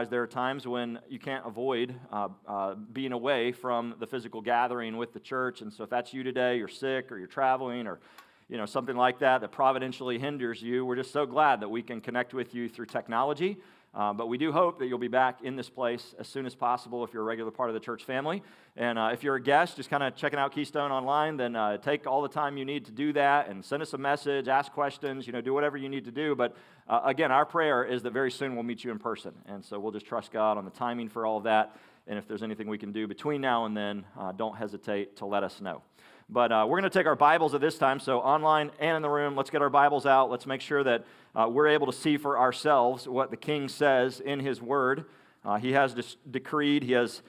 There are times when you can't avoid being away from the physical gathering with the church, and so if that's you today, you're sick or you're traveling or something like that providentially hinders you, we're just so glad that we can connect with you through technology. But we do hope that you'll be back in this place as soon as possible if you're a regular part of the church family. And if you're a guest, just kind of checking out Keystone online, then take all the time you need to do that and send us a message, ask questions, do whatever you need to do. But again, our prayer is that very soon we'll meet you in person. And so we'll just trust God on the timing for all of that. And if there's anything we can do between now and then, don't hesitate to let us know. But we're going to take our Bibles at this time, so online and in the room, let's get our Bibles out. Let's make sure that we're able to see for ourselves what the King says in His Word. He has decreed, He has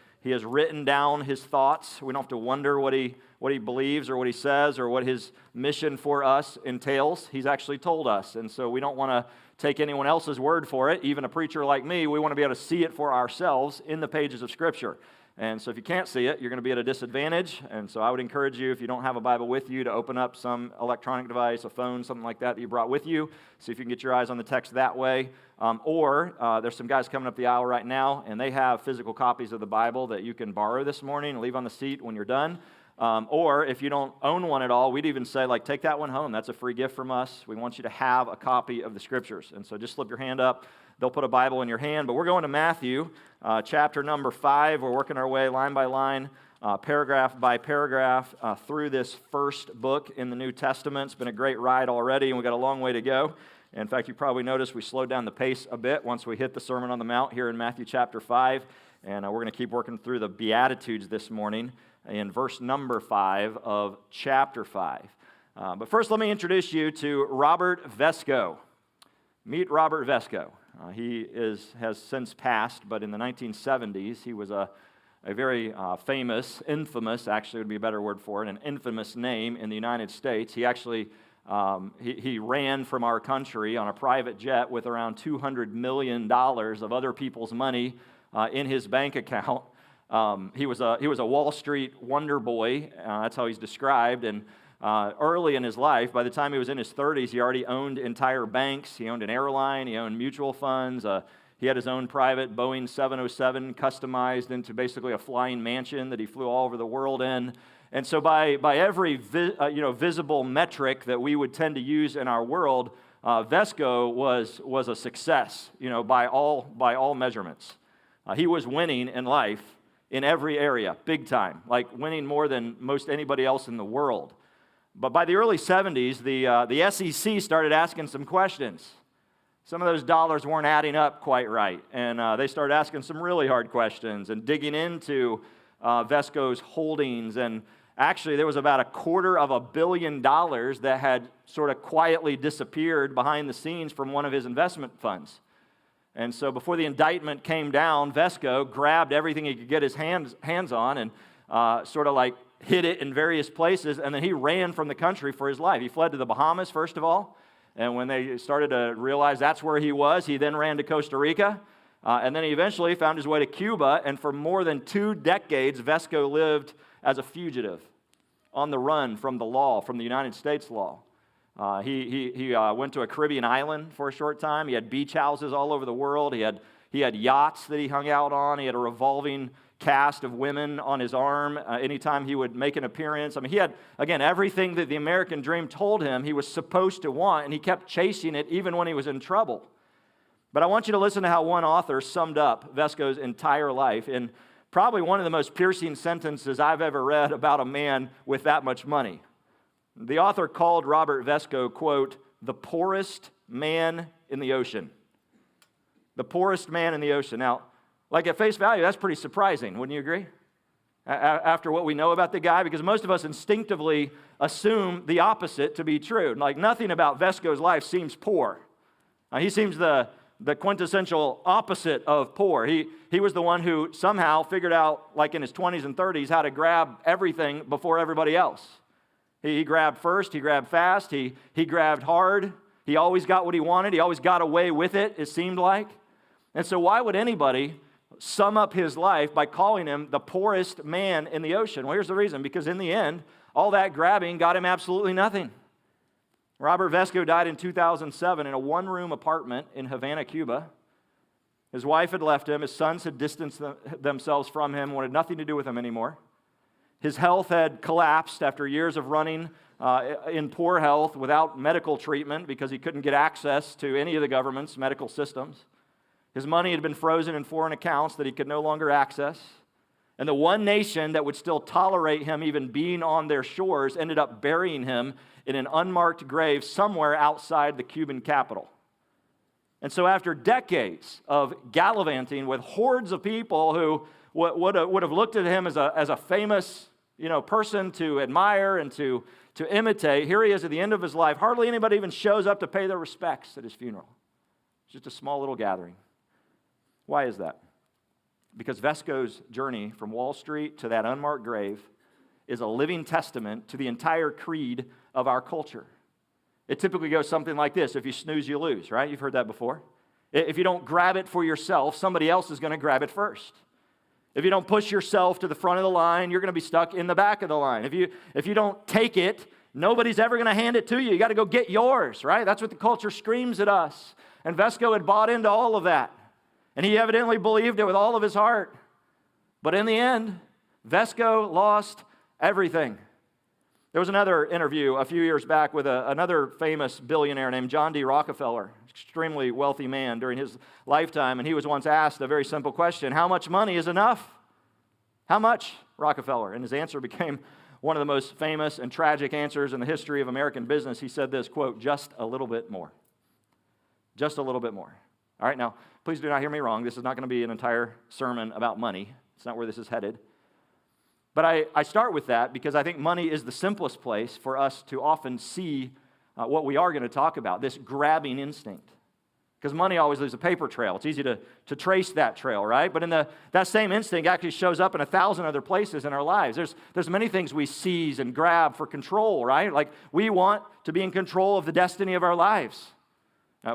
written down His thoughts. We don't have to wonder what he believes or what He says or what His mission for us entails. He's actually told us, and so we don't want to take anyone else's word for it. Even a preacher like me, we want to be able to see it for ourselves in the pages of Scripture. And so if you can't see it, you're going to be at a disadvantage. And so I would encourage you, if you don't have a Bible with you, to open up some electronic device, a phone, something like that you brought with you. See if you can get your eyes on the text that way. Or there's some guys coming up the aisle right now, and they have physical copies of the Bible that you can borrow this morning and leave on the seat when you're done. Or if you don't own one at all, we'd even say, take that one home. That's a free gift from us. We want you to have a copy of the Scriptures. And so just slip your hand up. They'll put a Bible in your hand. But we're going to Matthew, chapter number 5. We're working our way line by line, paragraph by paragraph, through this first book in the New Testament. It's been a great ride already, and we've got a long way to go. In fact, you probably noticed we slowed down the pace a bit once we hit the Sermon on the Mount here in Matthew chapter 5. And we're going to keep working through the Beatitudes this morning in verse number 5 of chapter 5. But first, let me introduce you to Robert Vesco. Meet Robert Vesco. He has since passed, but in the 1970s, he was a very infamous, actually would be a better word for it, an infamous name in the United States. He actually he ran from our country on a private jet with around $200 million of other people's money in his bank account. He was a Wall Street wonder boy. That's how he's described. And early in his life, by the time he was in his 30s, he already owned entire banks. He owned an airline. He owned mutual funds. He had his own private Boeing 707 customized into basically a flying mansion that he flew all over the world in. And so by every visible metric that we would tend to use in our world, Vesco was a success, by all measurements. He was winning in life in every area, big time, like winning more than most anybody else in the world. But by the early 70s, the SEC started asking some questions. Some of those dollars weren't adding up quite right, and they started asking some really hard questions and digging into Vesco's holdings. And actually, there was about $250 million that had sort of quietly disappeared behind the scenes from one of his investment funds. And so before the indictment came down, Vesco grabbed everything he could get his hands on and sort of hid it in various places, and then he ran from the country for his life. He fled to the Bahamas, first of all, and when they started to realize that's where he was, he then ran to Costa Rica, and then he eventually found his way to Cuba, and for more than 2 decades, Vesco lived as a fugitive on the run from the law, from the United States law. He went to a Caribbean island for a short time. He had beach houses all over the world. He had yachts that he hung out on. He had a revolving cast of women on his arm anytime he would make an appearance. I mean, he had, again, everything that the American dream told him he was supposed to want, and he kept chasing it even when he was in trouble. But I want you to listen to how one author summed up Vesco's entire life in probably one of the most piercing sentences I've ever read about a man with that much money. The author called Robert Vesco, quote, the poorest man in the ocean. The poorest man in the ocean. Now, at face value, that's pretty surprising, wouldn't you agree? After what we know about the guy, because most of us instinctively assume the opposite to be true. Nothing about Vesco's life seems poor. He seems the quintessential opposite of poor. He was the one who somehow figured out, in his 20s and 30s, how to grab everything before everybody else. He grabbed first, he grabbed fast, he grabbed hard. He always got what he wanted. He always got away with it, it seemed like. And so why would anybody sum up his life by calling him the poorest man in the ocean? Well, here's the reason. Because in the end, all that grabbing got him absolutely nothing. Robert Vesco died in 2007 in a one-room apartment in Havana, Cuba. His wife had left him. His sons had distanced themselves from him, wanted nothing to do with him anymore. His health had collapsed after years of running in poor health without medical treatment because he couldn't get access to any of the government's medical systems. His money had been frozen in foreign accounts that he could no longer access. And the one nation that would still tolerate him even being on their shores ended up burying him in an unmarked grave somewhere outside the Cuban capital. And so after decades of gallivanting with hordes of people who would have looked at him as a famous person to admire and to imitate, here he is at the end of his life. Hardly anybody even shows up to pay their respects at his funeral. It's just a small little gathering. Why is that? Because Vesco's journey from Wall Street to that unmarked grave is a living testament to the entire creed of our culture. It typically goes something like this: if you snooze, you lose, right? You've heard that before. If you don't grab it for yourself, somebody else is going to grab it first. If you don't push yourself to the front of the line, you're going to be stuck in the back of the line. If you don't take it, nobody's ever going to hand it to you. You got to go get yours, right? That's what the culture screams at us. And Vesco had bought into all of that. And he evidently believed it with all of his heart. But in the end, Vesco lost everything. There was another interview a few years back with another famous billionaire named John D. Rockefeller, extremely wealthy man during his lifetime, and he was once asked a very simple question: how much money is enough? How much, Rockefeller? And his answer became one of the most famous and tragic answers in the history of American business. He said this, quote, "Just a little bit more. Just a little bit more." All right, now, please do not hear me wrong. This is not going to be an entire sermon about money. It's not where this is headed. But I start with that because I think money is the simplest place for us to often see what we are going to talk about, this grabbing instinct. Because money always leaves a paper trail. It's easy to trace that trail, right? But that same instinct actually shows up in 1,000 other places in our lives. There's many things we seize and grab for control, right? Like we want to be in control of the destiny of our lives.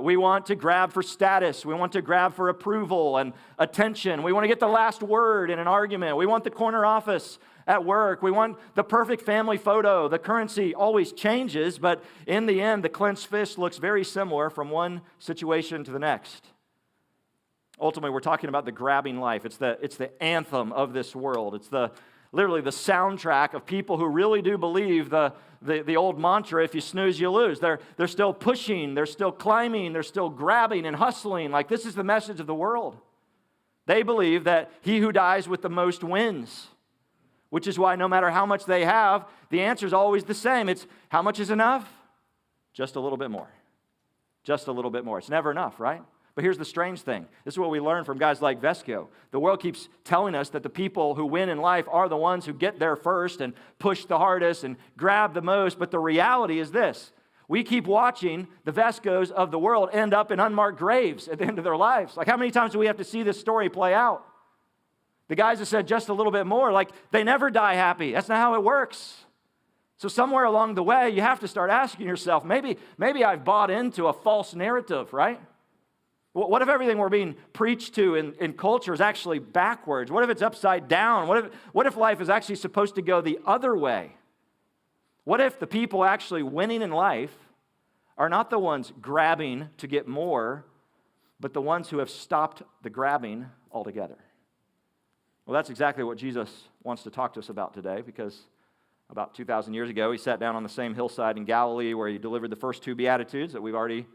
We want to grab for status. We want to grab for approval and attention. We want to get the last word in an argument. We want the corner office at work. We want the perfect family photo. The currency always changes, but in the end, the clenched fist looks very similar from one situation to the next. Ultimately, we're talking about the grabbing life. It's the anthem of this world. It's literally the soundtrack of people who really do believe the old mantra, if you snooze, you lose. They're still pushing, they're still climbing, they're still grabbing and hustling. Like this is the message of the world. They believe that he who dies with the most wins, which is why no matter how much they have, the answer is always the same. It's how much is enough? Just a little bit more. Just a little bit more. It's never enough, right? But here's the strange thing. This is what we learn from guys like Vesco. The world keeps telling us that the people who win in life are the ones who get there first and push the hardest and grab the most. But the reality is this. We keep watching the Vescos of the world end up in unmarked graves at the end of their lives. Like how many times do we have to see this story play out? The guys that said just a little bit more, like they never die happy. That's not how it works. So somewhere along the way, you have to start asking yourself, maybe I've bought into a false narrative, right? What if everything we're being preached to in culture is actually backwards? What if it's upside down? What if life is actually supposed to go the other way? What if the people actually winning in life are not the ones grabbing to get more, but the ones who have stopped the grabbing altogether? Well, that's exactly what Jesus wants to talk to us about today, because about 2,000 years ago, he sat down on the same hillside in Galilee where he delivered the first two Beatitudes that we've already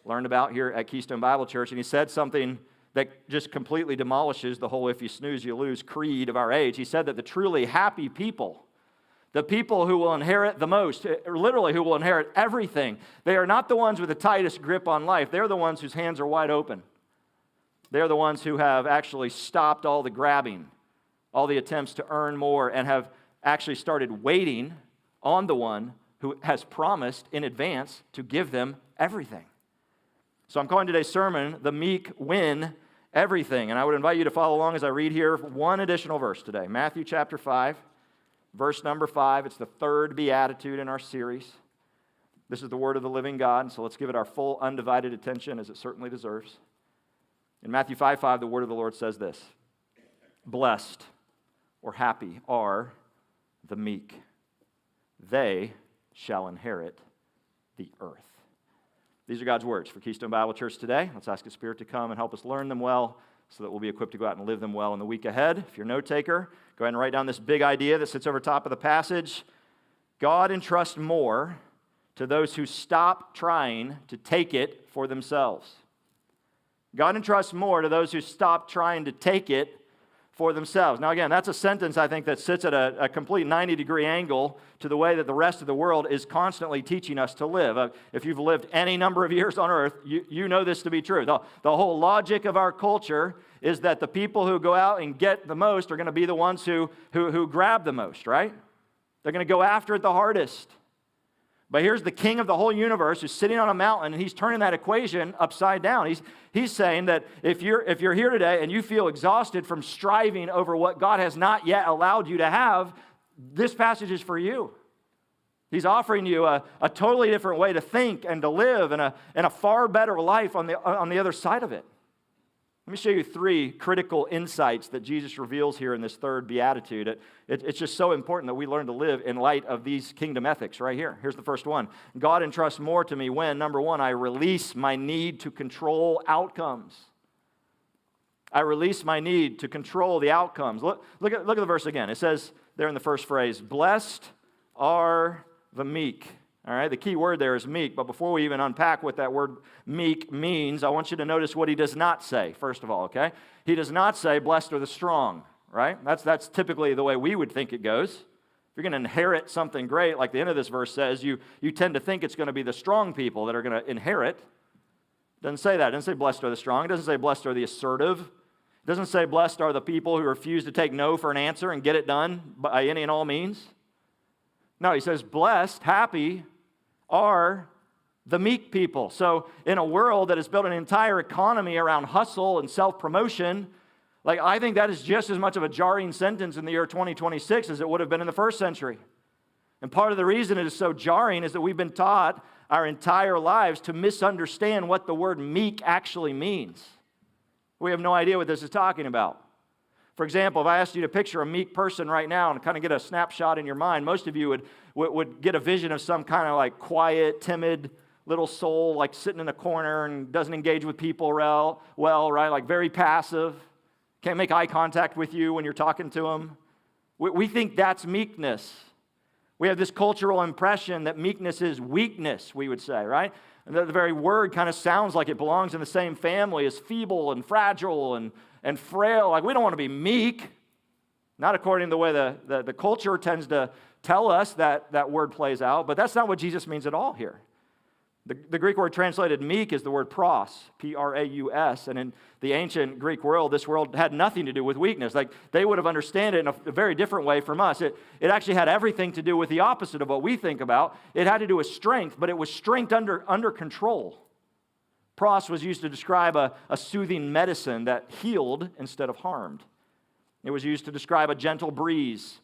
learned about here at Keystone Bible Church, and he said something that just completely demolishes the whole if you snooze, you lose creed of our age. He said that the truly happy people, the people who will inherit the most, literally who will inherit everything, they are not the ones with the tightest grip on life. They're the ones whose hands are wide open. They're the ones who have actually stopped all the grabbing, all the attempts to earn more, and have actually started waiting on the one who has promised in advance to give them everything. So I'm calling today's sermon, The Meek Win Everything. And I would invite you to follow along as I read here one additional verse today. Matthew chapter 5, verse number 5. It's the third beatitude in our series. This is the word of the living God, so let's give it our full undivided attention as it certainly deserves. In Matthew 5:5, the word of the Lord says this: Blessed or happy are the meek. They shall inherit the earth. These are God's words for Keystone Bible Church today. Let's ask His Spirit to come and help us learn them well so that we'll be equipped to go out and live them well in the week ahead. If you're a note taker, go ahead and write down this big idea that sits over top of the passage. God entrusts more to those who stop trying to take it for themselves. God entrusts more to those who stop trying to take it for themselves. Now again, that's a sentence I think that sits at a complete 90-degree angle to the way that the rest of the world is constantly teaching us to live. If you've lived any number of years on earth, you know this to be true. The whole logic of our culture is that the people who go out and get the most are going to be the ones who grab the most, right? They're going to go after it the hardest. But here's the king of the whole universe who's sitting on a mountain, and he's turning that equation upside down. He's saying that if you're here today and you feel exhausted from striving over what God has not yet allowed you to have, this passage is for you. He's offering you a totally different way to think and to live and a far better life on the other side of it. Let me show you 3 critical insights that Jesus reveals here in this third beatitude. It's just so important that we learn to live in light of these kingdom ethics right here. Here's the first one. God entrusts more to me when, number 1, I release my need to control outcomes. I release my need to control the outcomes. Look at the verse again. It says there in the first phrase, blessed are the meek. All right, the key word there is meek, but before we even unpack what that word meek means, I want you to notice what he does not say, first of all, okay? He does not say, blessed are the strong, right? That's typically the way we would think it goes. If you're going to inherit something great, like the end of this verse says, you tend to think it's going to be the strong people that are going to inherit. It doesn't say that. It doesn't say blessed are the strong. It doesn't say blessed are the assertive. It doesn't say blessed are the people who refuse to take no for an answer and get it done by any and all means. No, he says blessed, happy, are the meek people. So in a world that has built an entire economy around hustle and self-promotion, I think that is just as much of a jarring sentence in the year 2026 as it would have been in the first century. And part of the reason it is so jarring is that we've been taught our entire lives to misunderstand what the word meek actually means. We have no idea what this is talking about. For example, if I asked you to picture a meek person right now and kind of get a snapshot in your mind, most of you would get a vision of some kind of quiet, timid little soul, sitting in a corner and doesn't engage with people well, right? Very passive, can't make eye contact with you when you're talking to them. We think that's meekness. We have this cultural impression that meekness is weakness, we would say, right? And the very word kind of sounds like it belongs in the same family as feeble and fragile and frail. We don't want to be meek. Not according to the way the culture tends to tell us that word plays out, but that's not what Jesus means at all here. The Greek word translated meek is the word pros, P-R-A-U-S, and in the ancient Greek world, this world had nothing to do with weakness. They would have understood it in a very different way from us. It actually had everything to do with the opposite of what we think about. It had to do with strength, but it was strength under control. Pros was used to describe a soothing medicine that healed instead of harmed. It was used to describe a gentle breeze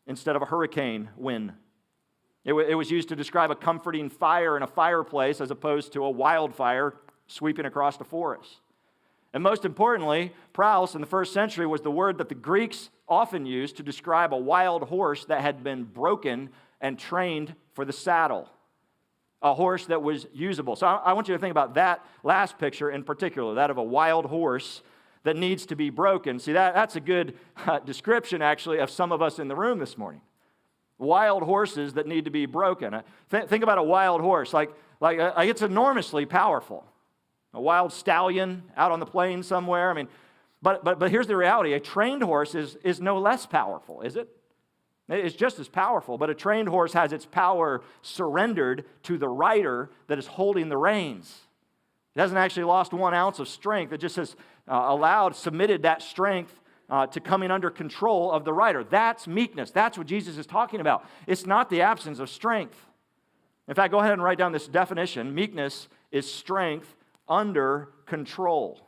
instead of a hurricane wind. It was used to describe a comforting fire in a fireplace as opposed to a wildfire sweeping across the forest. And most importantly, praus in the first century was the word that the Greeks often used to describe a wild horse that had been broken and trained for the saddle. A horse that was usable. So I want you to think about that last picture in particular, that of a wild horse that needs to be broken. See, that's a good description, actually, of some of us in the room this morning. Wild horses that need to be broken. Think about a wild horse. It's enormously powerful. A wild stallion out on the plains somewhere. But here's the reality. A trained horse is no less powerful, is it? It's just as powerful, but a trained horse has its power surrendered to the rider that is holding the reins. It hasn't actually lost 1 ounce of strength. It just has submitted that strength to coming under control of the rider. That's meekness. That's what Jesus is talking about. It's not the absence of strength. In fact, go ahead and write down this definition. Meekness is strength under control.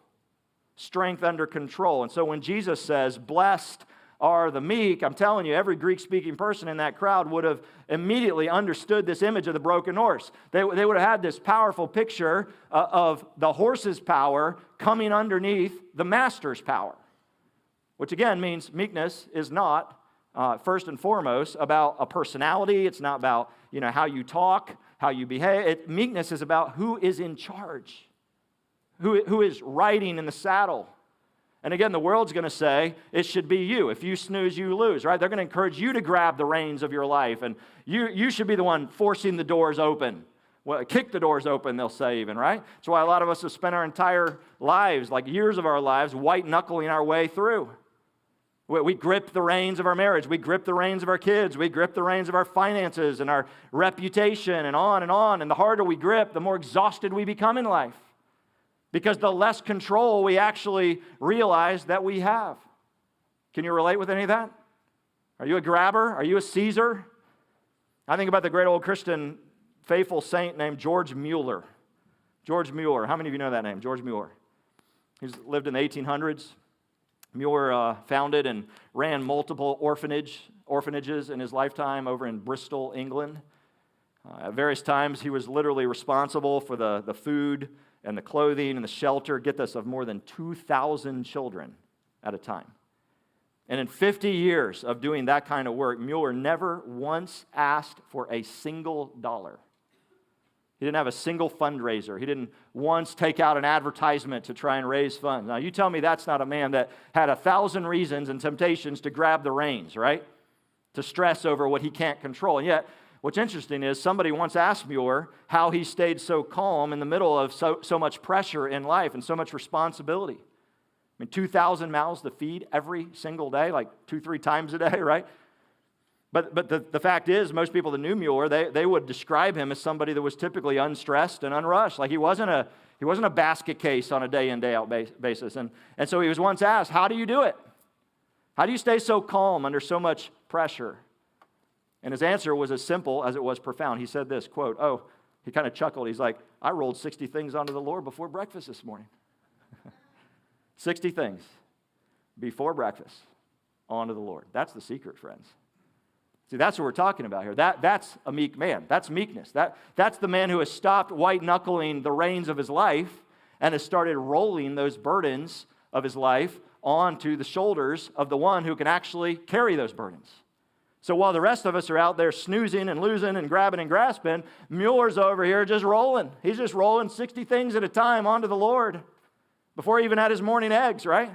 Strength under control. And so when Jesus says, blessed are the meek, I'm telling you, every Greek-speaking person in that crowd would have immediately understood this image of the broken horse. They would have had this powerful picture of the horse's power coming underneath the master's power, which again means meekness is not, first and foremost, about a personality. It's not about how you talk, how you behave. Meekness is about who is in charge, who is riding in the saddle. And again, the world's going to say, it should be you. If you snooze, you lose, right? They're going to encourage you to grab the reins of your life, and you should be the one forcing the doors open. Well, kick the doors open, they'll say even, right? That's why a lot of us have spent our entire lives, like years of our lives, white-knuckling our way through. We grip the reins of our marriage. We grip the reins of our kids. We grip the reins of our finances and our reputation and on and on. And the harder we grip, the more exhausted we become in life. Because the less control we actually realize that we have. Can you relate with any of that? Are you a grabber? Are you a seizer? I think about the great old Christian faithful saint named George Mueller. George Mueller. How many of you know that name? George Mueller. He's lived in the 1800s. Mueller founded and ran multiple orphanages in his lifetime over in Bristol, England. At various times, he was literally responsible for the food and the clothing and the shelter, get this, of more than 2,000 children at a time. And in 50 years of doing that kind of work, Mueller never once asked for a single dollar. He didn't have a single fundraiser. He didn't once take out an advertisement to try and raise funds. Now, you tell me that's not a man that had 1,000 reasons and temptations to grab the reins, right? To stress over what he can't control. And yet, what's interesting is somebody once asked Mueller how he stayed so calm in the middle of so much pressure in life and so much responsibility. I mean, 2,000 mouths to feed every single day, like 2-3 times a day, right? But the fact is, most people that knew Mueller, they would describe him as somebody that was typically unstressed and unrushed. Like he wasn't a basket case on a day in, day out basis. And so he was once asked, how do you do it? How do you stay so calm under so much pressure? And his answer was as simple as it was profound. He said this, quote, he kind of chuckled. He's like, I rolled 60 things onto the Lord before breakfast this morning. 60 things before breakfast onto the Lord. That's the secret, friends. See, that's what we're talking about here. That's a meek man. That's meekness. That's the man who has stopped white-knuckling the reins of his life and has started rolling those burdens of his life onto the shoulders of the one who can actually carry those burdens. So while the rest of us are out there snoozing and losing and grabbing and grasping, Mueller's over here just rolling. He's just rolling 60 things at a time onto the Lord before he even had his morning eggs, right?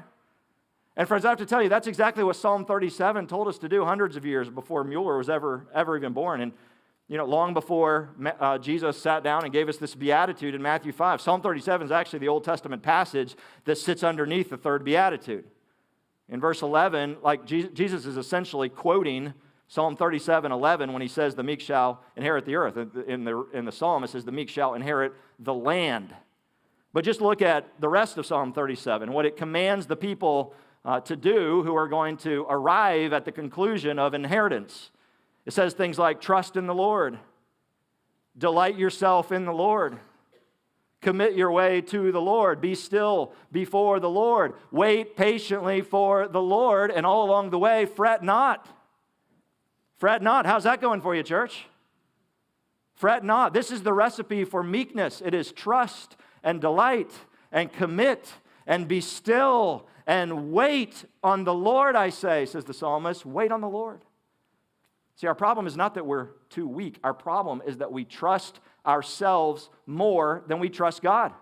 And friends, I have to tell you, that's exactly what Psalm 37 told us to do hundreds of years before Mueller was ever even born. And, long before Jesus sat down and gave us this beatitude in Matthew 5. Psalm 37 is actually the Old Testament passage that sits underneath the third beatitude. In verse 11, like Jesus is essentially quoting Psalm 37:11 when he says, the meek shall inherit the earth. In the psalm, it says, the meek shall inherit the land. But just look at the rest of Psalm 37, what it commands the people to do who are going to arrive at the conclusion of inheritance. It says things like, trust in the Lord, delight yourself in the Lord, commit your way to the Lord, be still before the Lord, wait patiently for the Lord, and all along the way, fret not. Fret not. How's that going for you, church? Fret not. This is the recipe for meekness. It is trust and delight and commit and be still and wait on the Lord, I say, says the psalmist. Wait on the Lord. See, our problem is not that we're too weak. Our problem is that we trust ourselves more than we trust God.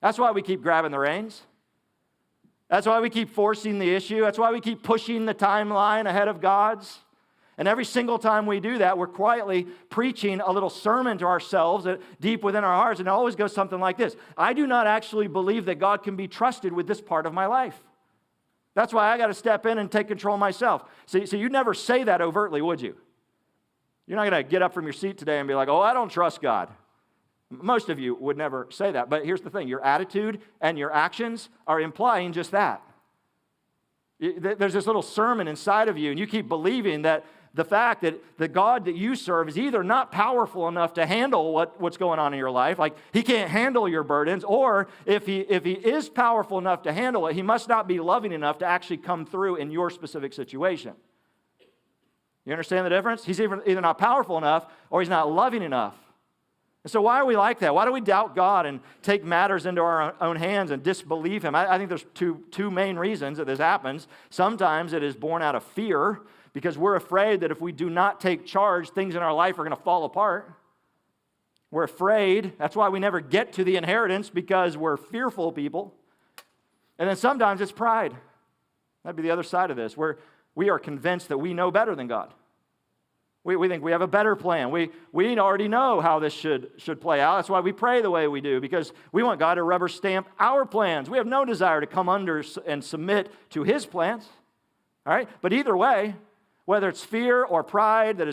That's why we keep grabbing the reins. That's why we keep forcing the issue. That's why we keep pushing the timeline ahead of God's. And every single time we do that, we're quietly preaching a little sermon to ourselves deep within our hearts. And it always goes something like this. I do not actually believe that God can be trusted with this part of my life. That's why I got to step in and take control myself. So you'd never say that overtly, would you? You're not going to get up from your seat today and be like, I don't trust God. Most of you would never say that. But here's the thing. Your attitude and your actions are implying just that. There's this little sermon inside of you, and you keep believing that the fact that the God that you serve is either not powerful enough to handle what's going on in your life, like he can't handle your burdens, or if he is powerful enough to handle it, he must not be loving enough to actually come through in your specific situation. You understand the difference? He's either not powerful enough or he's not loving enough. And so why are we like that? Why do we doubt God and take matters into our own hands and disbelieve him? I think there's two main reasons that this happens. Sometimes it is born out of fear, because we're afraid that if we do not take charge, things in our life are going to fall apart. We're afraid. That's why we never get to the inheritance, because we're fearful people. And then sometimes it's pride. That'd be the other side of this, where we are convinced that we know better than God. We think we have a better plan. We already know how this should play out. That's why we pray the way we do, because we want God to rubber stamp our plans. We have no desire to come under and submit to His plans. All right? But either way, whether it's fear or pride that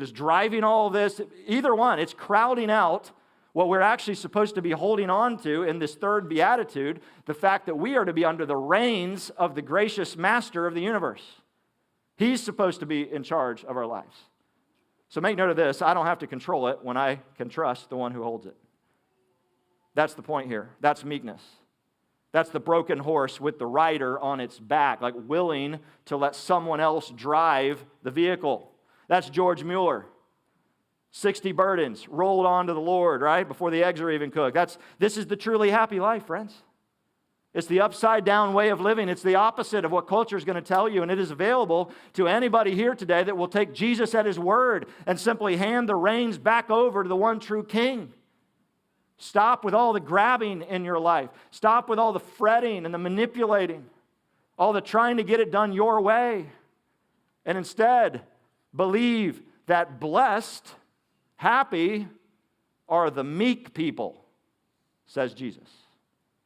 is driving all of this, either one, it's crowding out what we're actually supposed to be holding on to in this third beatitude, the fact that we are to be under the reins of the gracious master of the universe. He's supposed to be in charge of our lives. So make note of this. I don't have to control it when I can trust the one who holds it. That's the point here. That's meekness. That's the broken horse with the rider on its back, like willing to let someone else drive the vehicle. That's George Mueller. 60 burdens rolled onto the Lord, right, before the eggs are even cooked. This is the truly happy life, friends. It's the upside-down way of living. It's the opposite of what culture is going to tell you, and it is available to anybody here today that will take Jesus at His word and simply hand the reins back over to the one true King. Stop with all the grabbing in your life. Stop with all the fretting and the manipulating, all the trying to get it done your way, and instead believe that blessed, happy are the meek people, says Jesus.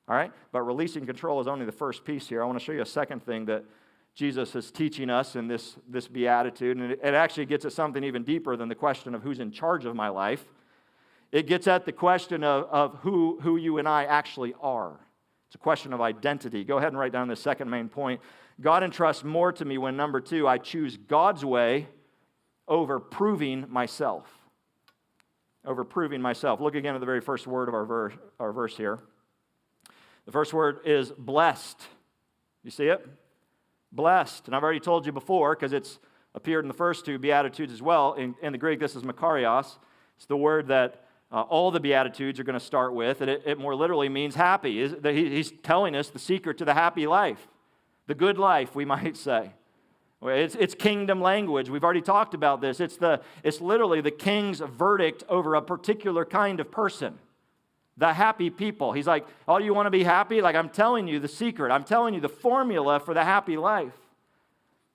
All right? But releasing control is only the first piece here. I want to show you a second thing that Jesus is teaching us in this beatitude, and it actually gets at something even deeper than the question of who's in charge of my life. It gets at the question of who you and I actually are. It's a question of identity. Go ahead and write down the second main point. God entrusts more to me when, number 2, I choose God's way over proving myself. Over proving myself. Look again at the very first word of our verse here. The first word is blessed. You see it? Blessed. And I've already told you before, because it's appeared in the first 2 Beatitudes as well. In the Greek, this is makarios. It's the word that all the Beatitudes are going to start with. And it more literally means happy. He's telling us the secret to the happy life. The good life, we might say. It's kingdom language. We've already talked about this. It's literally the king's verdict over a particular kind of person. The happy people. He's like, oh, you want to be happy? Like, I'm telling you the secret. I'm telling you the formula for the happy life.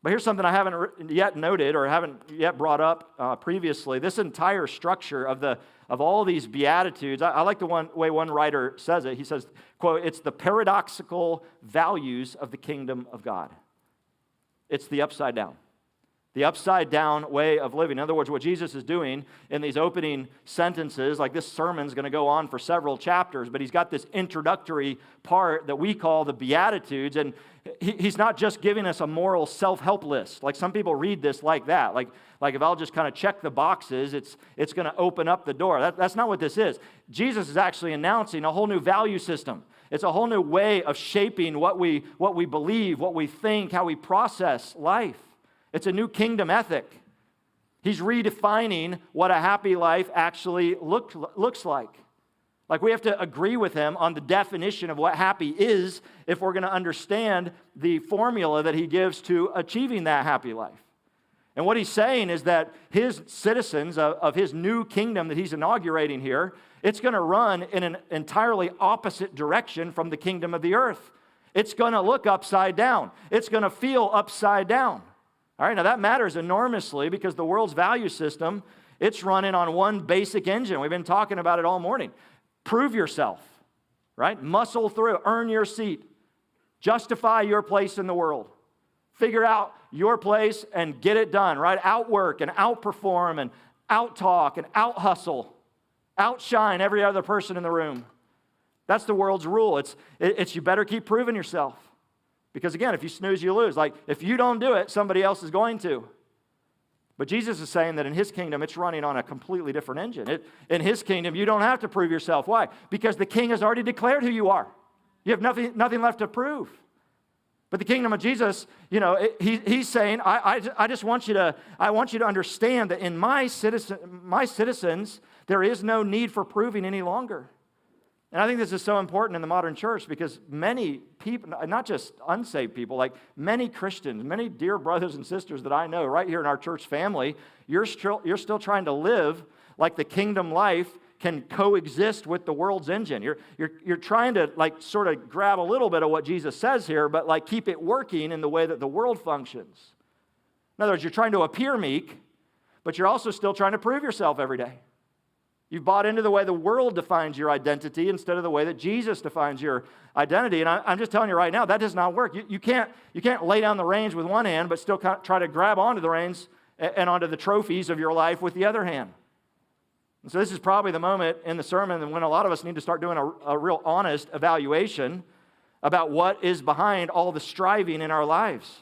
But here's something I haven't yet noted or haven't yet brought up previously. This entire structure of all these Beatitudes, I like the way one writer says it. He says, quote, it's the paradoxical values of the kingdom of God. It's the upside down. The upside-down way of living. In other words, what Jesus is doing in these opening sentences, like this sermon's going to go on for several chapters, but he's got this introductory part that we call the Beatitudes, and he's not just giving us a moral self-help list. Like some people read this like that. Like if I'll just kind of check the boxes, it's going to open up the door. That's not what this is. Jesus is actually announcing a whole new value system. It's a whole new way of shaping what we believe, what we think, how we process life. It's a new kingdom ethic. He's redefining what a happy life actually looks like. Like we have to agree with him on the definition of what happy is if we're going to understand the formula that he gives to achieving that happy life. And what he's saying is that his citizens of his new kingdom that he's inaugurating here, it's going to run in an entirely opposite direction from the kingdom of the earth. It's going to look upside down. It's going to feel upside down. All right, now that matters enormously because the world's value system, it's running on one basic engine. We've been talking about it all morning. Prove yourself, right? Muscle through, earn your seat, justify your place in the world. Figure out your place and get it done, right? Outwork and outperform and outtalk and outhustle, outshine every other person in the room. That's the world's rule. It's you better keep proving yourself. Because again, if you snooze, you lose. Like, if you don't do it, somebody else is going to. But Jesus is saying that in his kingdom, it's running on a completely different engine. In his kingdom, you don't have to prove yourself. Why? Because the king has already declared who you are. You have nothing left to prove. But the kingdom of Jesus, he's saying, I just want you to understand that in my citizens, there is no need for proving any longer. And I think this is so important in the modern church because many people, not just unsaved people, like many Christians, many dear brothers and sisters that I know right here in our church family, you're still trying to live like the kingdom life can coexist with the world's engine. You're trying to like sort of grab a little bit of what Jesus says here, but like keep it working in the way that the world functions. In other words, you're trying to appear meek, but you're also still trying to prove yourself every day. You've bought into the way the world defines your identity instead of the way that Jesus defines your identity. And I'm just telling you right now, that does not work. You can't lay down the reins with one hand, but still try to grab onto the reins and onto the trophies of your life with the other hand. And so this is probably the moment in the sermon when a lot of us need to start doing a real honest evaluation about what is behind all the striving in our lives.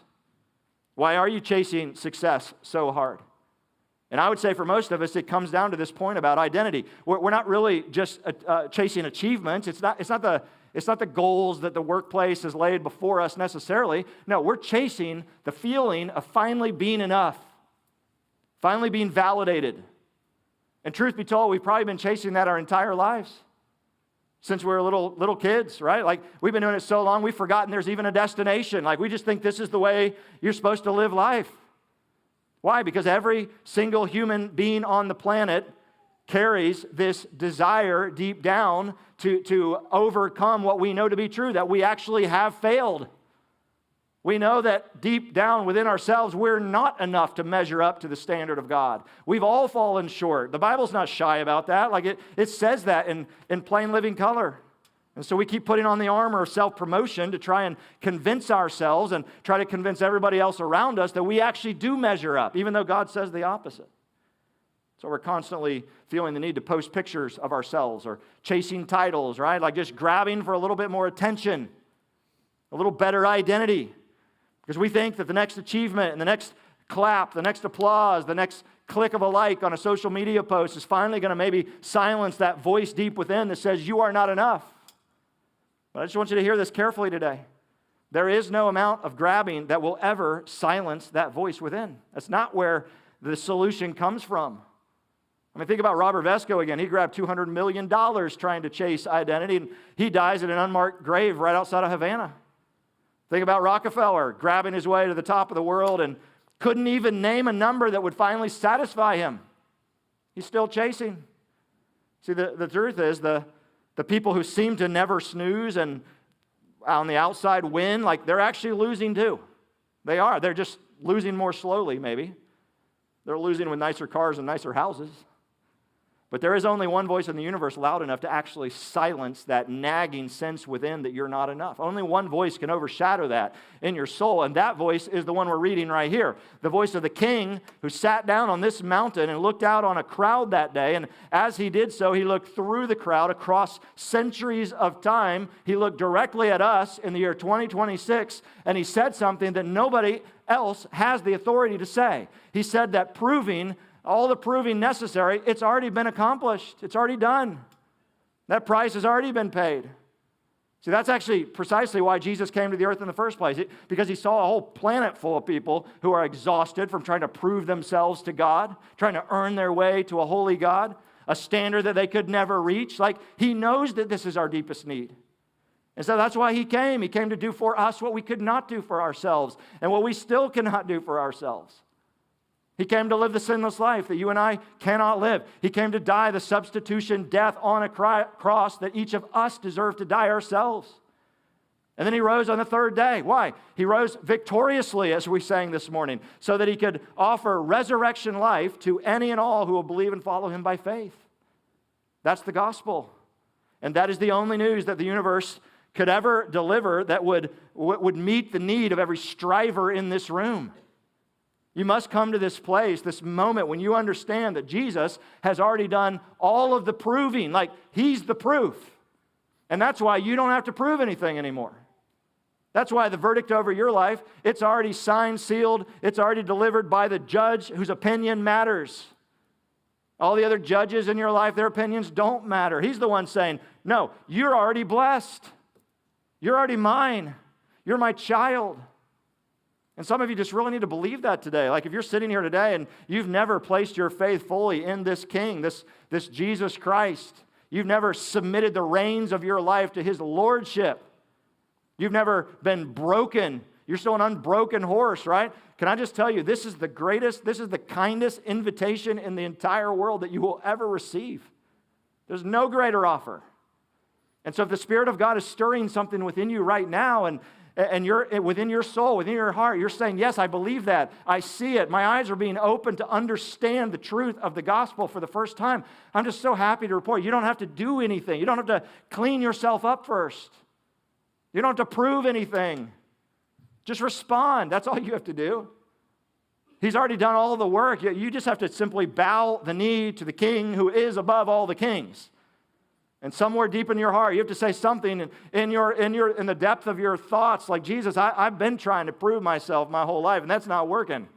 Why are you chasing success so hard? And I would say for most of us, it comes down to this point about identity. We're not really just chasing achievements. It's not the goals that the workplace has laid before us necessarily. No, we're chasing the feeling of finally being enough, finally being validated. And truth be told, we've probably been chasing that our entire lives since we were little kids, right? Like we've been doing it so long, we've forgotten there's even a destination. Like we just think this is the way you're supposed to live life. Why? Because every single human being on the planet carries this desire deep down to overcome what we know to be true, that we actually have failed. We know that deep down within ourselves, we're not enough to measure up to the standard of God. We've all fallen short. The Bible's not shy about that. Like it says that in plain living color. And so we keep putting on the armor of self-promotion to try and convince ourselves and try to convince everybody else around us that we actually do measure up, even though God says the opposite. So we're constantly feeling the need to post pictures of ourselves or chasing titles, right? Like just grabbing for a little bit more attention, a little better identity. Because we think that the next achievement and the next clap, the next applause, the next click of a like on a social media post is finally going to maybe silence that voice deep within that says you are not enough. But I just want you to hear this carefully today. There is no amount of grabbing that will ever silence that voice within. That's not where the solution comes from. I mean, think about Robert Vesco again. He grabbed $200 million trying to chase identity, and he dies in an unmarked grave right outside of Havana. Think about Rockefeller grabbing his way to the top of the world and couldn't even name a number that would finally satisfy him. He's still chasing. See, the truth is the people who seem to never snooze and on the outside win, like they're actually losing too. They are. They're just losing more slowly, maybe. They're losing with nicer cars and nicer houses. But there is only one voice in the universe loud enough to actually silence that nagging sense within that you're not enough. Only one voice can overshadow that in your soul, and that voice is the one we're reading right here. The voice of the king who sat down on this mountain and looked out on a crowd that day, and as he did so, he looked through the crowd across centuries of time. He looked directly at us in the year 2026, and he said something that nobody else has the authority to say. He said that all the proving necessary, it's already been accomplished. It's already done. That price has already been paid. See, that's actually precisely why Jesus came to the earth in the first place, because he saw a whole planet full of people who are exhausted from trying to prove themselves to God, trying to earn their way to a holy God, a standard that they could never reach. Like, he knows that this is our deepest need. And so that's why he came. He came to do for us what we could not do for ourselves and what we still cannot do for ourselves. He came to live the sinless life that you and I cannot live. He came to die the substitution death on a cross that each of us deserve to die ourselves. And then he rose on the third day. Why? He rose victoriously, as we sang this morning, so that he could offer resurrection life to any and all who will believe and follow him by faith. That's the gospel. And that is the only news that the universe could ever deliver that would meet the need of every striver in this room. You must come to this place, this moment when you understand that Jesus has already done all of the proving. Like, he's the proof. And that's why you don't have to prove anything anymore. That's why the verdict over your life, it's already signed, sealed, it's already delivered by the judge whose opinion matters. All the other judges in your life, their opinions don't matter. He's the one saying, no, you're already blessed. You're already mine. You're my child. And some of you just really need to believe that today. Like, if you're sitting here today and you've never placed your faith fully in this King, this Jesus Christ, you've never submitted the reins of your life to his lordship, you've never been broken, you're still an unbroken horse, right? Can I just tell you, this is the kindest invitation in the entire world that you will ever receive. There's no greater offer. And so if the Spirit of God is stirring something within you right now, and you're within your soul, within your heart, you're saying, yes, I believe that. I see it. My eyes are being opened to understand the truth of the gospel for the first time. I'm just so happy to report you don't have to do anything. You don't have to clean yourself up first. You don't have to prove anything. Just respond. That's all you have to do. He's already done all the work. You just have to simply bow the knee to the King who is above all the kings. And somewhere deep in your heart, you have to say something in the depth of your thoughts, like, Jesus, I've been trying to prove myself my whole life, and that's not working.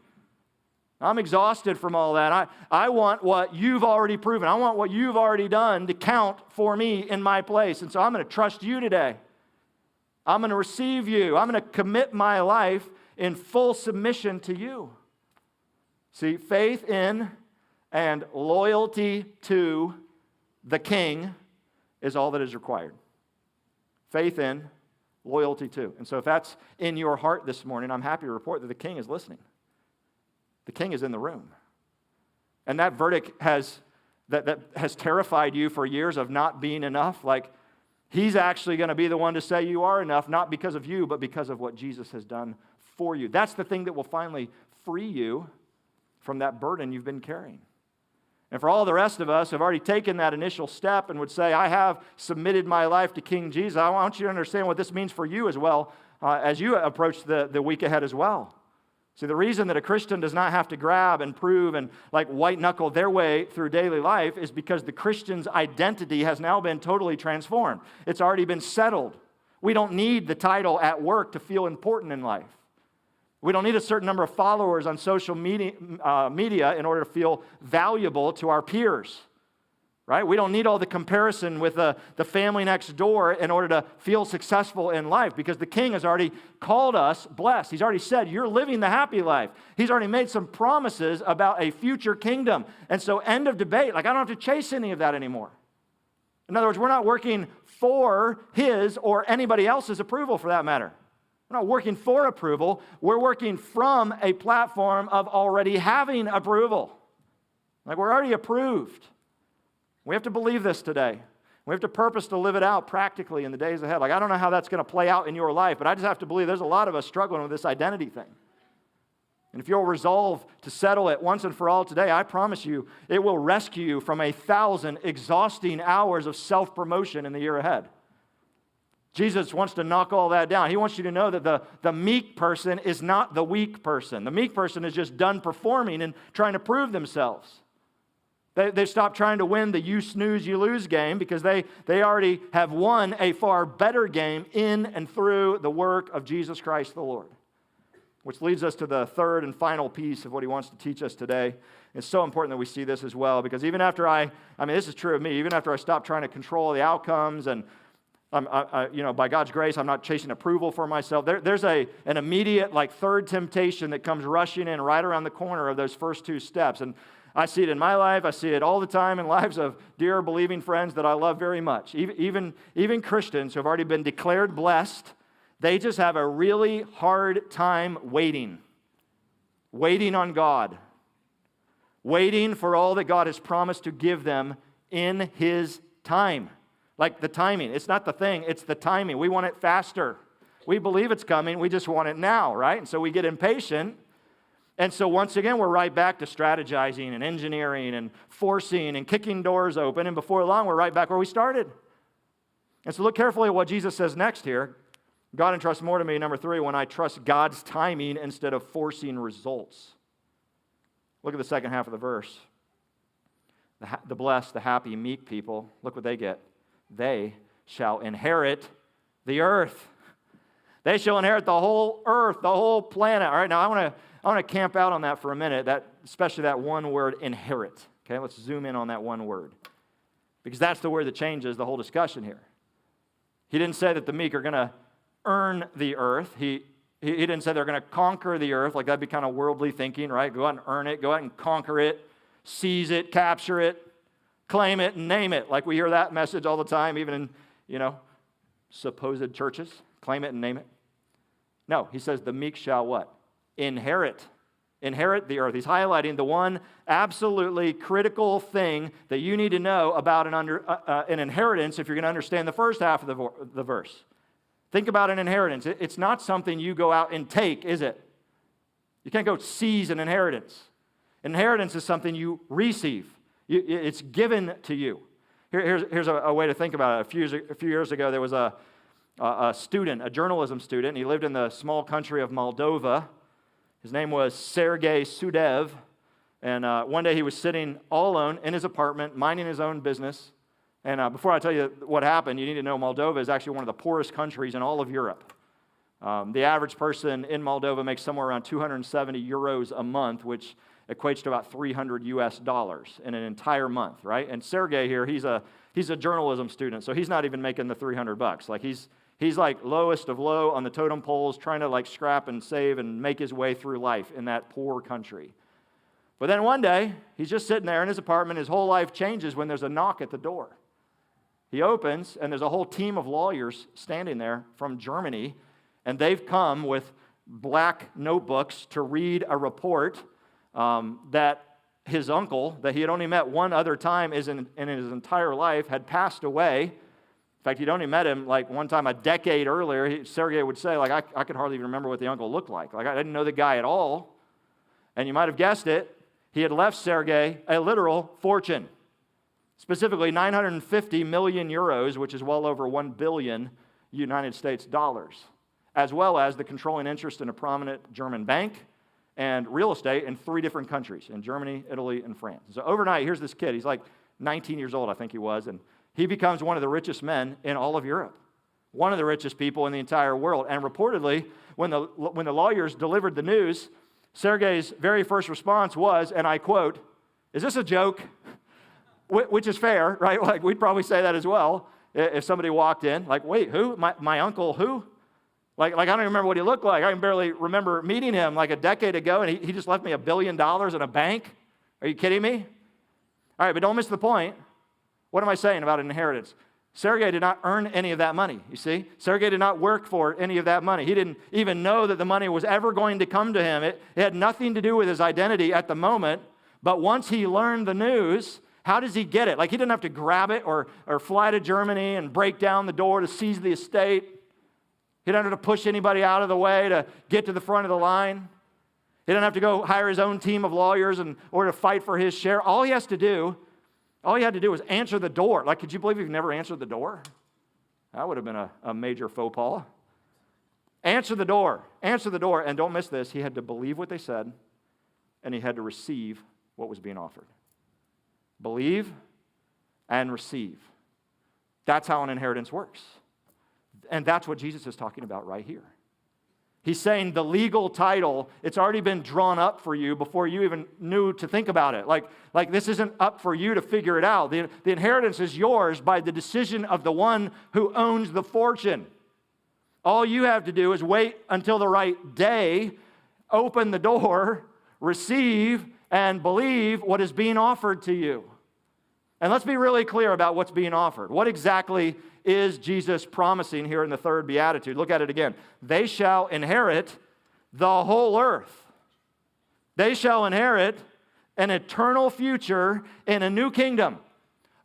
I'm exhausted from all that. I want what you've already proven. I want what you've already done to count for me in my place. And so I'm going to trust you today. I'm going to receive you. I'm going to commit my life in full submission to you. See, faith in and loyalty to the King is all that is required. Faith in, loyalty to. And so if that's in your heart this morning, I'm happy to report that the King is listening. The King is in the room. And that verdict has terrified you for years of not being enough. Like, he's actually going to be the one to say you are enough, not because of you, but because of what Jesus has done for you. That's the thing that will finally free you from that burden you've been carrying. And for all the rest of us who have already taken that initial step and would say, I have submitted my life to King Jesus, I want you to understand what this means for you as well as you approach the week ahead as well. See, the reason that a Christian does not have to grab and prove and like white knuckle their way through daily life is because the Christian's identity has now been totally transformed. It's already been settled. We don't need the title at work to feel important in life. We don't need a certain number of followers on social media in order to feel valuable to our peers, right? We don't need all the comparison with the family next door in order to feel successful in life, because the King has already called us blessed. He's already said, you're living the happy life. He's already made some promises about a future kingdom. And so end of debate. Like, I don't have to chase any of that anymore. In other words, we're not working for his or anybody else's approval for that matter. We're not working for approval. We're working from a platform of already having approval. Like, we're already approved. We have to believe this today. We have to purpose to live it out practically in the days ahead. Like, I don't know how that's going to play out in your life, but I just have to believe there's a lot of us struggling with this identity thing. And if you'll resolve to settle it once and for all today, I promise you, it will rescue you from 1,000 exhausting hours of self-promotion in the year ahead. Jesus wants to knock all that down. He wants you to know that the meek person is not the weak person. The meek person is just done performing and trying to prove themselves. They've stopped trying to win the you snooze, you lose game because they already have won a far better game in and through the work of Jesus Christ the Lord. Which leads us to the third and final piece of what he wants to teach us today. It's so important that we see this as well, because even after this is true of me, even after I stopped trying to control the outcomes and by God's grace, I'm not chasing approval for myself. There's an immediate, third temptation that comes rushing in right around the corner of those first two steps. And I see it in my life. I see it all the time in lives of dear believing friends that I love very much. Even Christians who have already been declared blessed, they just have a really hard time waiting on God, waiting for all that God has promised to give them in His time. Like the timing. It's not the thing, it's the timing. We want it faster. We believe it's coming, we just want it now, right? And so we get impatient. And so once again, we're right back to strategizing and engineering and forcing and kicking doors open. And before long, we're right back where we started. And so look carefully at what Jesus says next here. God entrusts more to me, number 3, when I trust God's timing instead of forcing results. Look at the second half of the verse. The blessed, the happy, meek people, look what they get. They shall inherit the earth. They shall inherit the whole earth, the whole planet. All right, now I want to camp out on that for a minute, especially that one word, inherit. Okay, let's zoom in on that one word, because that's the word that changes the whole discussion here. He didn't say that the meek are going to earn the earth. He didn't say they're going to conquer the earth, like that'd be kind of worldly thinking, right? Go out and earn it, go out and conquer it, seize it, capture it, claim it, and name it. Like we hear that message all the time, even in, supposed churches. Claim it and name it. No, he says the meek shall what? Inherit inherit the earth. He's highlighting the one absolutely critical thing that you need to know about an inheritance if you're going to understand the first half of the verse. Think about an inheritance. It's not something you go out and take, is it? You can't go seize an inheritance. Inheritance is something you receive. It's given to you. Here's a way to think about it. A few years ago, there was a student, a journalism student. He lived in the small country of Moldova. His name was Sergei Sudev. And one day he was sitting all alone in his apartment, minding his own business. And before I tell you what happened, you need to know Moldova is actually one of the poorest countries in all of Europe. The average person in Moldova makes somewhere around 270 euros a month, which equates to about $300 US in an entire month, right? And Sergei here, he's a journalism student, so he's not even making the $300. Like he's like lowest of low on the totem poles, trying to like scrap and save and make his way through life in that poor country. But then one day, he's just sitting there in his apartment. His whole life changes when there's a knock at the door. He opens, and there's a whole team of lawyers standing there from Germany, and they've come with black notebooks to read a report that his uncle, that he had only met one other time in his entire life, had passed away. In fact, he'd only met him like one time a decade earlier. Sergei would say, like, I could hardly even remember what the uncle looked like. Like, I didn't know the guy at all. And you might have guessed it, he had left Sergei a literal fortune. Specifically, 950 million euros, which is well over 1 billion United States dollars, as well as the controlling interest in a prominent German bank and real estate in 3 different countries, in Germany, Italy, and France. So overnight, here's this kid. He's like 19 years old, I think he was, and he becomes one of the richest men in all of Europe, one of the richest people in the entire world. And reportedly, when the lawyers delivered the news, Sergei's very first response was, and I quote, "Is this a joke?" Which is fair, right? Like, we'd probably say that as well if somebody walked in. Like, wait, who? My uncle who? Like I don't even remember what he looked like. I can barely remember meeting him like a decade ago, and he just left me $1 billion in a bank? Are you kidding me? All right, but don't miss the point. What am I saying about an inheritance? Sergei did not earn any of that money, you see? Sergei did not work for any of that money. He didn't even know that the money was ever going to come to him. It had nothing to do with his identity at the moment, but once he learned the news, how does he get it? Like, he didn't have to grab it or fly to Germany and break down the door to seize the estate. He didn't have to push anybody out of the way to get to the front of the line. He didn't have to go hire his own team of lawyers or to fight for his share. All he had to do was answer the door. Like, could you believe you've never answered the door? That would have been a major faux pas. Answer the door, and don't miss this. He had to believe what they said, and he had to receive what was being offered. Believe and receive. That's how an inheritance works. And that's what Jesus is talking about right here. He's saying the legal title, it's already been drawn up for you before you even knew to think about it. Like this isn't up for you to figure it out. The inheritance is yours by the decision of the one who owns the fortune. All you have to do is wait until the right day, open the door, receive, and believe what is being offered to you. And let's be really clear about what's being offered. What exactly is Jesus promising here in the third beatitude? Look at it again. They shall inherit the whole earth. They shall inherit an eternal future in a new kingdom,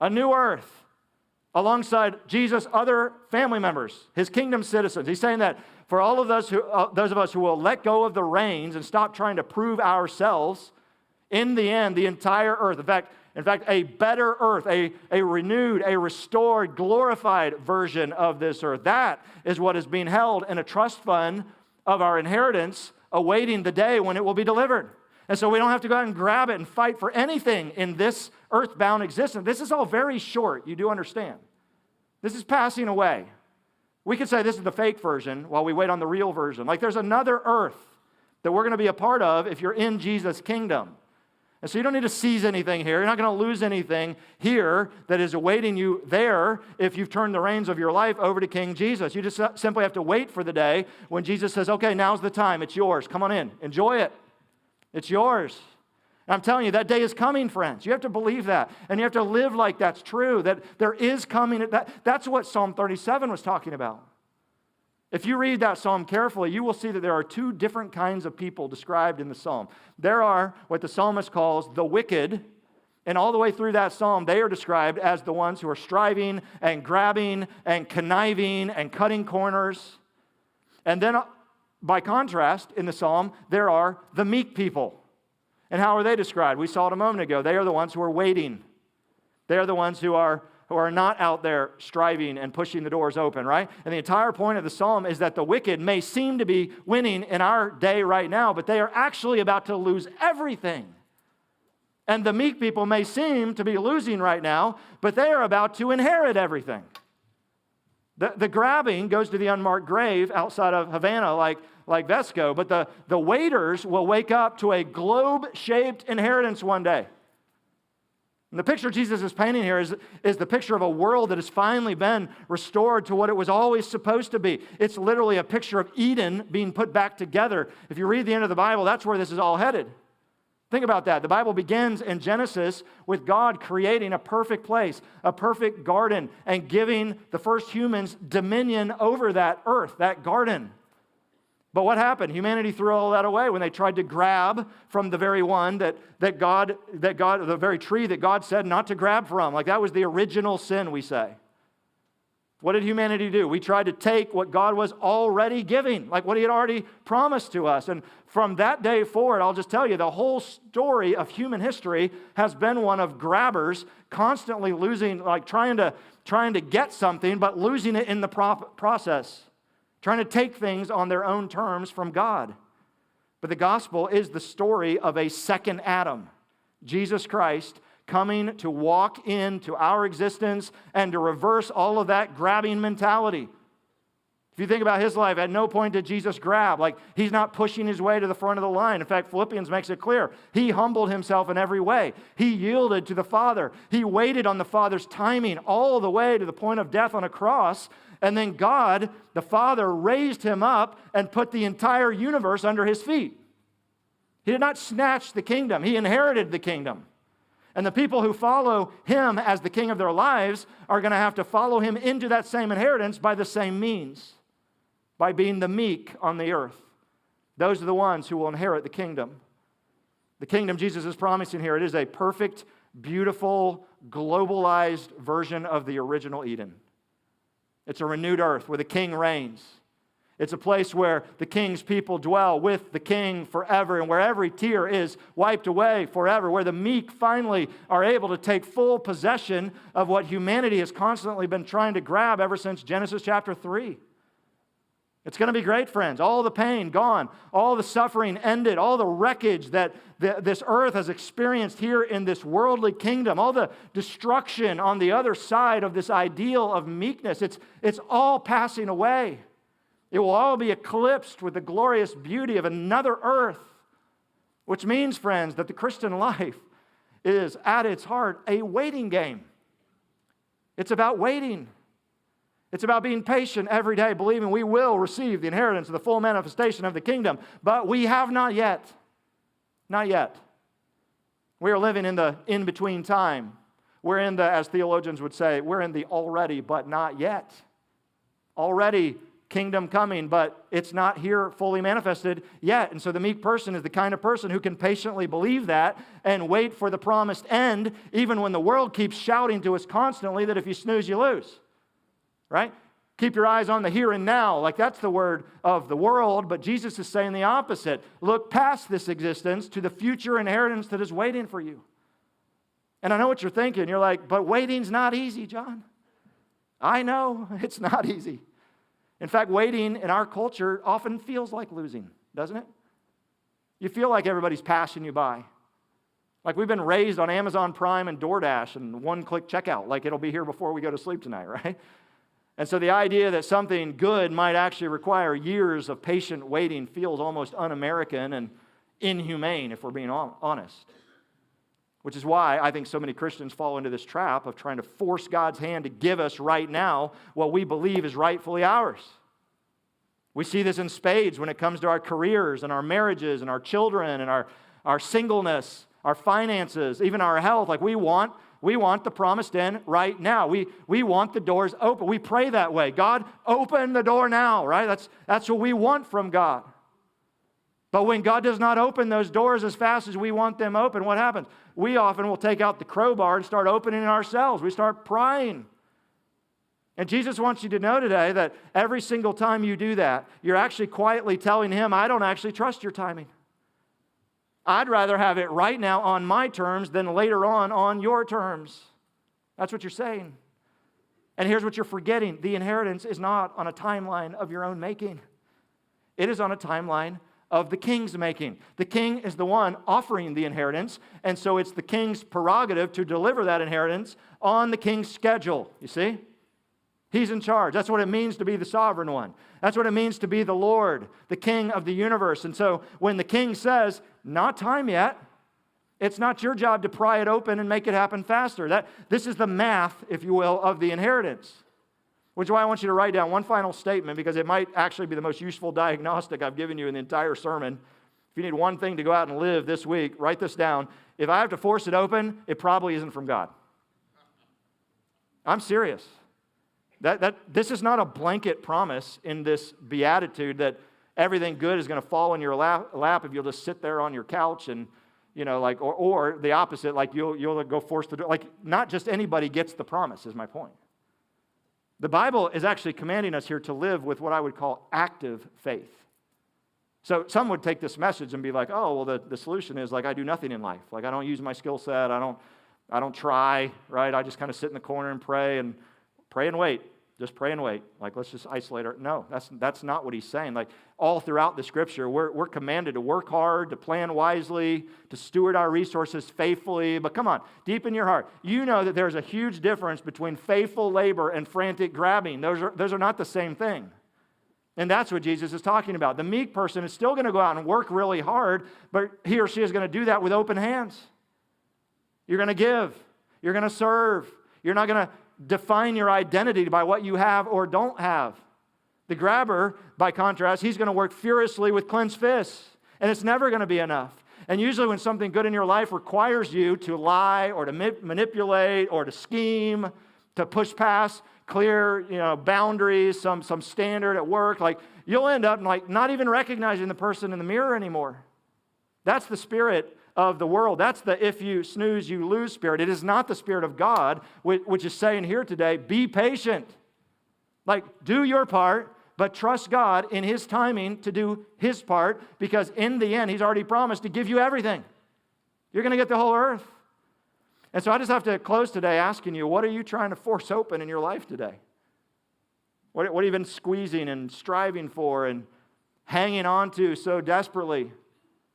a new earth, alongside Jesus' other family members, his kingdom citizens. He's saying that for all of those of us who will let go of the reins and stop trying to prove ourselves, in the end, the entire earth, in fact, a better earth, a renewed, a restored, glorified version of this earth. That is what is being held in a trust fund of our inheritance, awaiting the day when it will be delivered. And so we don't have to go out and grab it and fight for anything in this earthbound existence. This is all very short, you do understand. This is passing away. We could say this is the fake version while we wait on the real version. Like, there's another earth that we're going to be a part of if you're in Jesus' kingdom. And so you don't need to seize anything here. You're not going to lose anything here that is awaiting you there if you've turned the reins of your life over to King Jesus. You just simply have to wait for the day when Jesus says, okay, now's the time. It's yours. Come on in. Enjoy it. It's yours. And I'm telling you, that day is coming, friends. You have to believe that. And you have to live like that's true, that there is coming. That's what Psalm 37 was talking about. If you read that psalm carefully, you will see that there are two different kinds of people described in the psalm. There are what the psalmist calls the wicked, and all the way through that psalm, they are described as the ones who are striving and grabbing and conniving and cutting corners. And then, by contrast, in the psalm, there are the meek people. And how are they described? We saw it a moment ago. They are the ones who are waiting. They are the ones who are not out there striving and pushing the doors open, right? And the entire point of the psalm is that the wicked may seem to be winning in our day right now, but they are actually about to lose everything. And the meek people may seem to be losing right now, but they are about to inherit everything. The grabbing goes to the unmarked grave outside of Havana like Vesco, but the waiters will wake up to a globe-shaped inheritance one day. And the picture Jesus is painting here is the picture of a world that has finally been restored to what it was always supposed to be. It's literally a picture of Eden being put back together. If you read the end of the Bible, that's where this is all headed. Think about that. The Bible begins in Genesis with God creating a perfect place, a perfect garden, and giving the first humans dominion over that earth, that garden. But what happened? Humanity threw all that away when they tried to grab from the very one the very tree that God said not to grab from. Like that was the original sin, we say. What did humanity do? We tried to take what God was already giving, like what He had already promised to us. And from that day forward, I'll just tell you, the whole story of human history has been one of grabbers constantly losing, like trying to get something, but losing it in the process. Trying to take things on their own terms from God. But the gospel is the story of a second Adam, Jesus Christ, coming to walk into our existence and to reverse all of that grabbing mentality. If you think about His life, at no point did Jesus grab. Like, He's not pushing His way to the front of the line. In fact, Philippians makes it clear. He humbled Himself in every way. He yielded to the Father. He waited on the Father's timing all the way to the point of death on a cross. And then God, the Father, raised Him up and put the entire universe under His feet. He did not snatch the kingdom. He inherited the kingdom. And the people who follow Him as the king of their lives are going to have to follow Him into that same inheritance by the same means, by being the meek on the earth. Those are the ones who will inherit the kingdom. The kingdom Jesus is promising here, it is a perfect, beautiful, globalized version of the original Eden. It's a renewed earth where the king reigns. It's a place where the king's people dwell with the king forever, and where every tear is wiped away forever, where the meek finally are able to take full possession of what humanity has constantly been trying to grab ever since Genesis chapter 3. It's going to be great, friends. All the pain gone, all the suffering ended, all the wreckage that this earth has experienced here in this worldly kingdom, all the destruction on the other side of this ideal of meekness, it's all passing away. It will all be eclipsed with the glorious beauty of another earth, which means, friends, that the Christian life is at its heart a waiting game. It's about waiting. It's about being patient every day, believing we will receive the inheritance of the full manifestation of the kingdom. But we have not yet. Not yet. We are living in the in-between time. We're in the, as theologians would say, we're in the already but not yet. Already kingdom coming, but it's not here fully manifested yet. And so the meek person is the kind of person who can patiently believe that and wait for the promised end, even when the world keeps shouting to us constantly that if you snooze, you lose. Right? Keep your eyes on the here and now. Like that's the word of the world, but Jesus is saying the opposite. Look past this existence to the future inheritance that is waiting for you. And I know what you're thinking. You're like, but waiting's not easy, John. I know it's not easy. In fact, waiting in our culture often feels like losing, doesn't it? You feel like everybody's passing you by. Like we've been raised on Amazon Prime and DoorDash and one-click checkout. Like it'll be here before we go to sleep tonight, right? And so the idea that something good might actually require years of patient waiting feels almost un-American and inhumane, if we're being honest. Which is why I think so many Christians fall into this trap of trying to force God's hand to give us right now what we believe is rightfully ours. We see this in spades when it comes to our careers and our marriages and our children and our singleness, our finances, even our health. Like we want We want the promised end right now. We want the doors open. We pray that way. God, open the door now, right? That's what we want from God. But when God does not open those doors as fast as we want them open, what happens? We often will take out the crowbar and start opening it ourselves. We start prying. And Jesus wants you to know today that every single time you do that, you're actually quietly telling Him, I don't actually trust your timing. I'd rather have it right now on my terms than later on your terms. That's what you're saying. And here's what you're forgetting. The inheritance is not on a timeline of your own making. It is on a timeline of the king's making. The king is the one offering the inheritance, and so it's the king's prerogative to deliver that inheritance on the king's schedule. You see? He's in charge. That's what it means to be the sovereign one. That's what it means to be the Lord, the King of the universe. And so when the king says, not time yet, it's not your job to pry it open and make it happen faster. This is the math, if you will, of the inheritance. Which is why I want you to write down one final statement, because it might actually be the most useful diagnostic I've given you in the entire sermon. If you need one thing to go out and live this week, write this down. If I have to force it open, it probably isn't from God. I'm serious. This is not a blanket promise in this beatitude that everything good is going to fall in your lap if you'll just sit there on your couch and, or the opposite, like you'll go force the door. Like, not just anybody gets the promise, is my point. The Bible is actually commanding us here to live with what I would call active faith. So some would take this message and be like, oh, well, the solution is like I do nothing in life. Like I don't use my skill set. I don't try, right? I just kind of sit in the corner and pray and wait. Just pray and wait. Like, let's just isolate our... No, that's not what he's saying. Like, all throughout the Scripture, we're commanded to work hard, to plan wisely, to steward our resources faithfully. But come on, deep in your heart, you know that there's a huge difference between faithful labor and frantic grabbing. Those are not the same thing. And that's what Jesus is talking about. The meek person is still going to go out and work really hard, but he or she is going to do that with open hands. You're going to give. You're going to serve. You're not going to define your identity by what you have or don't have. The grabber, by contrast, he's going to work furiously with clenched fists, and it's never going to be enough. And usually when something good in your life requires you to lie or to manipulate or to scheme, to push past clear, boundaries, some standard at work, like you'll end up like not even recognizing the person in the mirror anymore. That's the spirit of the world. That's the if you snooze, you lose spirit. It is not the Spirit of God, which is saying here today, be patient. Like, do your part, but trust God in His timing to do His part, because in the end, He's already promised to give you everything. You're going to get the whole earth. And so I just have to close today asking you, what are you trying to force open in your life today? What have you been squeezing and striving for and hanging on to so desperately?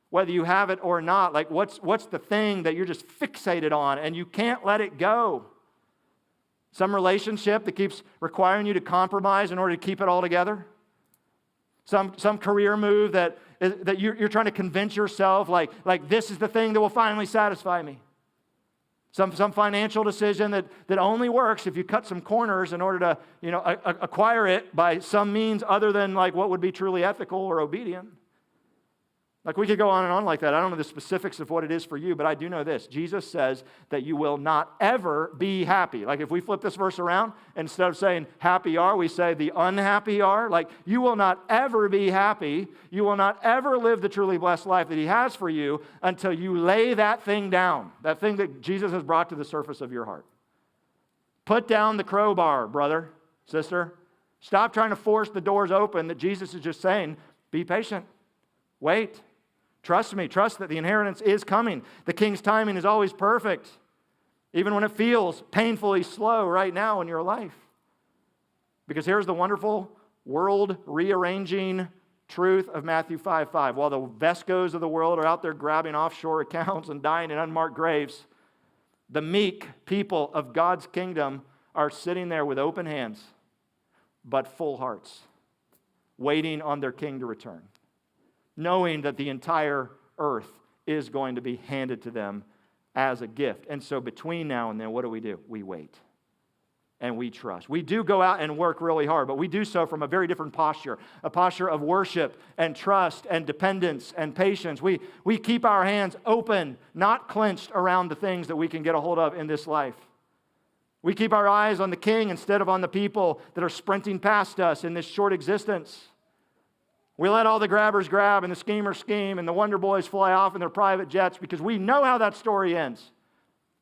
Whether you have it or not, like what's the thing that you're just fixated on and you can't let it go? Some relationship that keeps requiring you to compromise in order to keep it all together? Some career move that you're trying to convince yourself like this is the thing that will finally satisfy me? Some financial decision that only works if you cut some corners in order to acquire it by some means other than like what would be truly ethical or obedient? Like we could go on and on like that. I don't know the specifics of what it is for you, but I do know this. Jesus says that you will not ever be happy. Like if we flip this verse around, instead of saying happy are, we say the unhappy are. Like you will not ever be happy. You will not ever live the truly blessed life that He has for you until you lay that thing down, that thing that Jesus has brought to the surface of your heart. Put down the crowbar, brother, sister. Stop trying to force the doors open that Jesus is just saying, be patient. Wait. Trust me. Trust that the inheritance is coming. The king's timing is always perfect, even when it feels painfully slow right now in your life. Because here's the wonderful world-rearranging truth of Matthew 5:5. While the Vescos of the world are out there grabbing offshore accounts and dying in unmarked graves, the meek people of God's kingdom are sitting there with open hands, but full hearts, waiting on their king to return, knowing that the entire earth is going to be handed to them as a gift. And so between now and then, what do? We wait. and we trust. We do go out and work really hard, but we do so from a very different posture, a posture of worship and trust and dependence and patience. We keep our hands open, not clenched around the things that we can get a hold of in this life. We keep our eyes on the King instead of on the people that are sprinting past us in this short existence. We let all the grabbers grab and the schemers scheme and the wonder boys fly off in their private jets because we know how that story ends.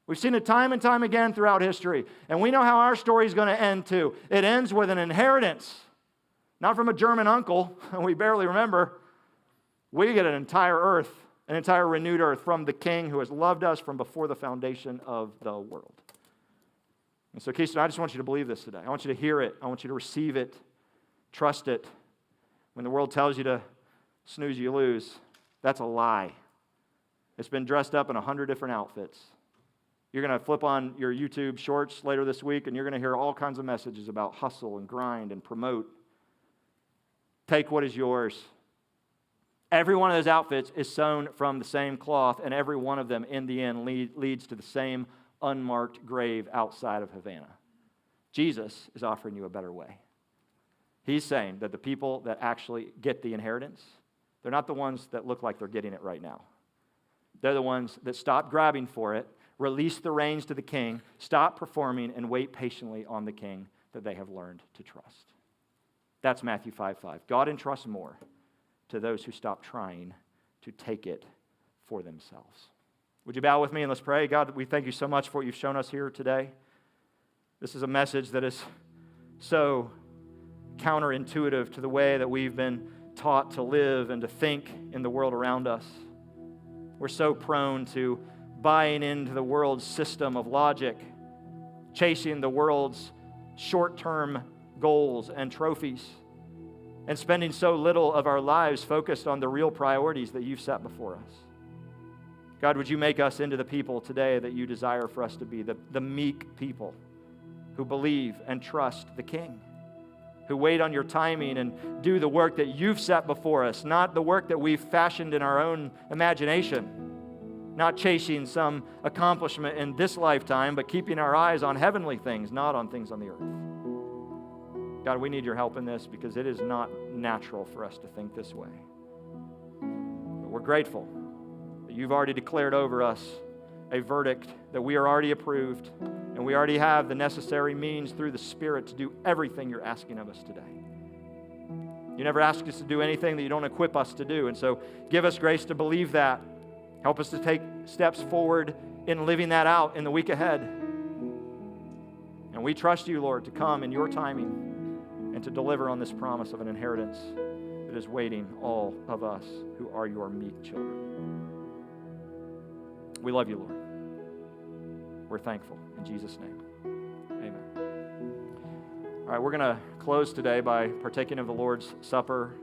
We've seen it time and time again throughout history, and we know how our story is going to end too. It ends with an inheritance, not from a German uncle, we barely remember. We get an entire earth, an entire renewed earth from the King who has loved us from before the foundation of the world. And so, Keystone, I just want you to believe this today. I want you to hear it. I want you to receive it. Trust it. When the world tells you to snooze, you lose, that's a lie. It's been dressed up in 100 different outfits. You're going to flip on your YouTube shorts later this week, and you're going to hear all kinds of messages about hustle and grind and promote. Take what is yours. Every one of those outfits is sewn from the same cloth, and every one of them, in the end, leads to the same unmarked grave outside of Havana. Jesus is offering you a better way. He's saying that the people that actually get the inheritance, they're not the ones that look like they're getting it right now. They're the ones that stop grabbing for it, release the reins to the King, stop performing, and wait patiently on the King that they have learned to trust. That's Matthew 5:5. God entrusts more to those who stop trying to take it for themselves. Would you bow with me and let's pray? God, we thank you so much for what you've shown us here today. This is a message that is so counterintuitive to the way that we've been taught to live and to think in the world around us. We're so prone to buying into the world's system of logic, chasing the world's short-term goals and trophies, and spending so little of our lives focused on the real priorities that you've set before us. God, would you make us into the people today that you desire for us to be, the meek people who believe and trust the King, who wait on your timing and do the work that you've set before us, not the work that we've fashioned in our own imagination, not chasing some accomplishment in this lifetime, but keeping our eyes on heavenly things, not on things on the earth. God, we need your help in this because it is not natural for us to think this way. But we're grateful that you've already declared over us a verdict that we are already approved, and we already have the necessary means through the Spirit to do everything you're asking of us today. You never ask us to do anything that you don't equip us to do, and so give us grace to believe that. Help us to take steps forward in living that out in the week ahead. And we trust you, Lord, to come in your timing and to deliver on this promise of an inheritance that is waiting all of us who are your meek children. We love you, Lord. We're thankful. In Jesus' name, amen. All right, we're going to close today by partaking of the Lord's Supper.